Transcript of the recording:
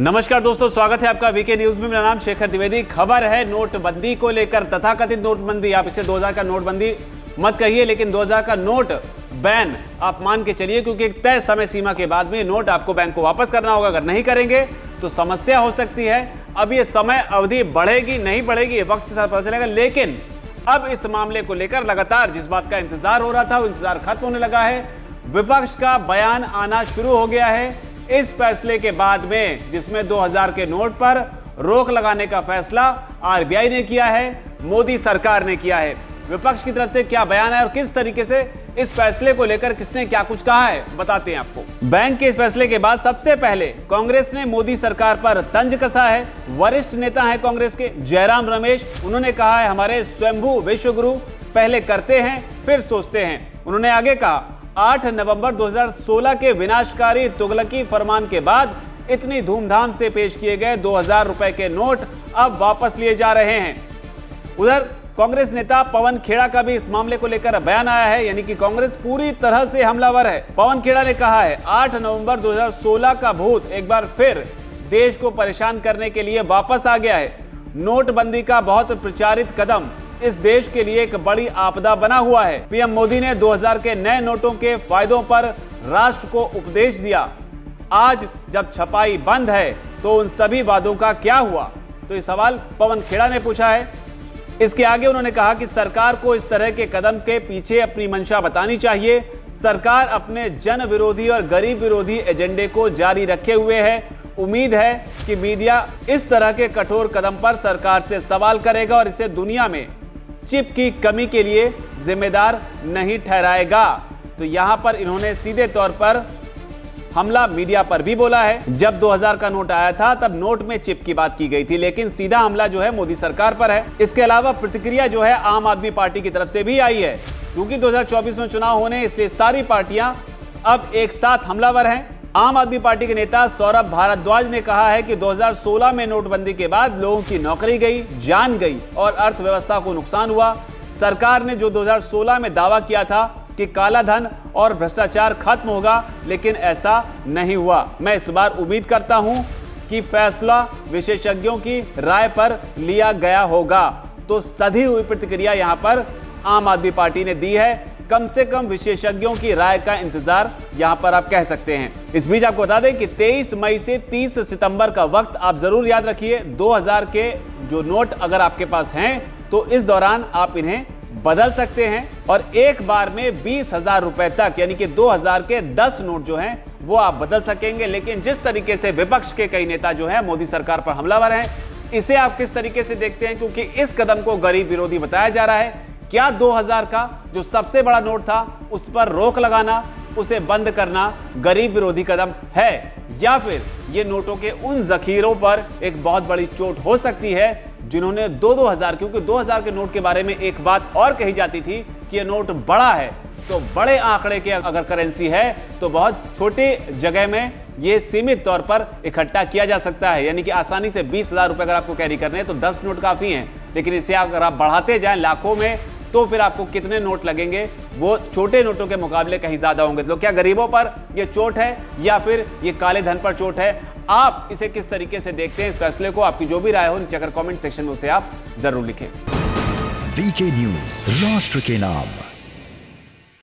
नमस्कार दोस्तों, स्वागत है आपका वीके न्यूज में। मेरा नाम शेखर द्विवेदी। खबर है नोटबंदी को लेकर, तथाकथित नोटबंदी। आप इसे 2000 का नोटबंदी मत कहिए, लेकिन 2000 का नोट बैन आप मान के चलिए, क्योंकि एक तय समय सीमा के बाद में नोट आपको बैंक को वापस करना होगा। अगर नहीं करेंगे तो समस्या हो सकती है। अब ये समय अवधि बढ़ेगी नहीं बढ़ेगी ये वक्त के साथ पता चलेगा, लेकिन अब इस मामले को लेकर लगातार जिस बात का इंतजार हो रहा था वो इंतजार खत्म होने लगा है। विपक्ष का बयान आना शुरू हो गया है इस फैसले के बाद में, जिसमें 2000 के नोट पर रोक लगाने का फैसला आरबीआई ने किया है, मोदी सरकार ने किया है। विपक्ष की तरफ से क्या बयान है और किस तरीके से इस फैसले को लेकर किसने क्या कुछ कहा है, बताते हैं आपको। बैंक के इस फैसले के बाद सबसे पहले कांग्रेस ने मोदी सरकार पर तंज कसा है। वरिष्ठ नेता है कांग्रेस के जयराम रमेश, उन्होंने कहा है हमारे स्वयंभू विश्वगुरु पहले करते हैं फिर सोचते हैं। उन्होंने आगे कहा 8 नवंबर 2016 के विनाशकारी तुगलकी फरमान के बाद इतनी धूमधाम से पेश किए गए 2000 रुपए के नोट अब वापस लिए जा रहे हैं। उधर कांग्रेस नेता पवन खेड़ा का भी इस मामले को लेकर बयान आया है, यानी कि कांग्रेस पूरी तरह से हमलावर है। पवन खेड़ा ने कहा है 8 नवंबर 2016 का भूत एक बार फिर देश को परेशान करने के लिए वापस आ गया है। नोटबंदी का बहुत प्रचारित कदम इस देश के लिए एक बड़ी आपदा बना हुआ है। पीएम मोदी ने 2000 के नए नोटों के फायदों पर राष्ट्र को उपदेश दिया। आज जब छपाई बंद है तो उन सभी वादों का क्या हुआ? तो ये सवाल पवन खेड़ा ने पूछा है। इसके आगे उन्होंने कहा कि सरकार को इस तरह के कदम के पीछे अपनी मंशा बतानी चाहिए। सरकार अपने जन विरोधी और गरीब विरोधी एजेंडे को जारी रखे हुए है। उम्मीद है कि मीडिया इस तरह के कठोर कदम पर सरकार से सवाल करेगा और इसे दुनिया में चिप की कमी के लिए जिम्मेदार नहीं ठहराएगा। तो यहां पर इन्होंने सीधे तौर पर हमला मीडिया पर भी बोला है। जब 2000 का नोट आया था तब नोट में चिप की बात की गई थी, लेकिन सीधा हमला जो है मोदी सरकार पर है। इसके अलावा प्रतिक्रिया जो है आम आदमी पार्टी की तरफ से भी आई है। क्योंकि 2024 में चुनाव होने, इसलिए सारी पार्टियां अब एक साथ हमलावर हैं। आम आदमी पार्टी के नेता सौरभ भारद्वाज ने कहा है कि 2016 में नोटबंदी के बाद लोगों की नौकरी गई, जान गई और अर्थव्यवस्था को नुकसान हुआ। सरकार ने जो 2016 में दावा किया था कि काला धन और भ्रष्टाचार खत्म होगा, लेकिन ऐसा नहीं हुआ। मैं इस बार उम्मीद करता हूं कि फैसला विशेषज्ञों की राय पर लिया गया होगा। तो सधी हुई प्रतिक्रिया यहां पर आम आदमी पार्टी ने दी है। कम से कम विशेषज्ञों की राय का इंतजार यहां पर आप कह सकते हैं। इस बीच आपको बता दें कि 23 मई से 30 सितंबर का वक्त आप जरूर याद रखिए। 2000 के जो नोट अगर आपके पास हैं तो इस दौरान आप इन्हें बदल सकते हैं और एक बार में 20,000 रुपए तक, यानी कि 2000 के 10 नोट जो हैं वो आप बदल सकेंगे। लेकिन जिस तरीके से विपक्ष के कई नेता जो हैं मोदी सरकार पर हमलावर हैं, इसे आप किस तरीके से देखते हैं? क्योंकि इस कदम को गरीब विरोधी बताया जा रहा है। क्या 2000 का जो सबसे बड़ा नोट था उस पर रोक लगाना, उसे बंद करना गरीब विरोधी कदम है, या फिर ये नोटों के उन जखीरों पर एक बहुत बड़ी चोट हो सकती है जिन्होंने 2000, क्योंकि 2000 के नोट के बारे में एक बात और कही जाती थी कि ये नोट बड़ा है, तो बड़े आंकड़े के अगर करेंसी है तो बहुत छोटे जगह में ये सीमित तौर पर इकट्ठा किया जा सकता है। यानी कि आसानी से 20,000 रुपए अगर आपको कैरी करने हैं तो 10 नोट काफी हैं, लेकिन इसे अगर आप बढ़ाते जाएं लाखों में तो फिर आपको कितने नोट लगेंगे, वो छोटे नोटों के मुकाबले कहीं ज्यादा होंगे। तो क्या गरीबों पर ये चोट है या फिर ये काले धन पर चोट है? आप इसे किस तरीके से देखते हैं इस फैसले को? आपकी जो भी राय हो नीचे अगर कमेंट सेक्शन में उसे आप जरूर लिखें। वीके न्यूज, राष्ट्र के नाम।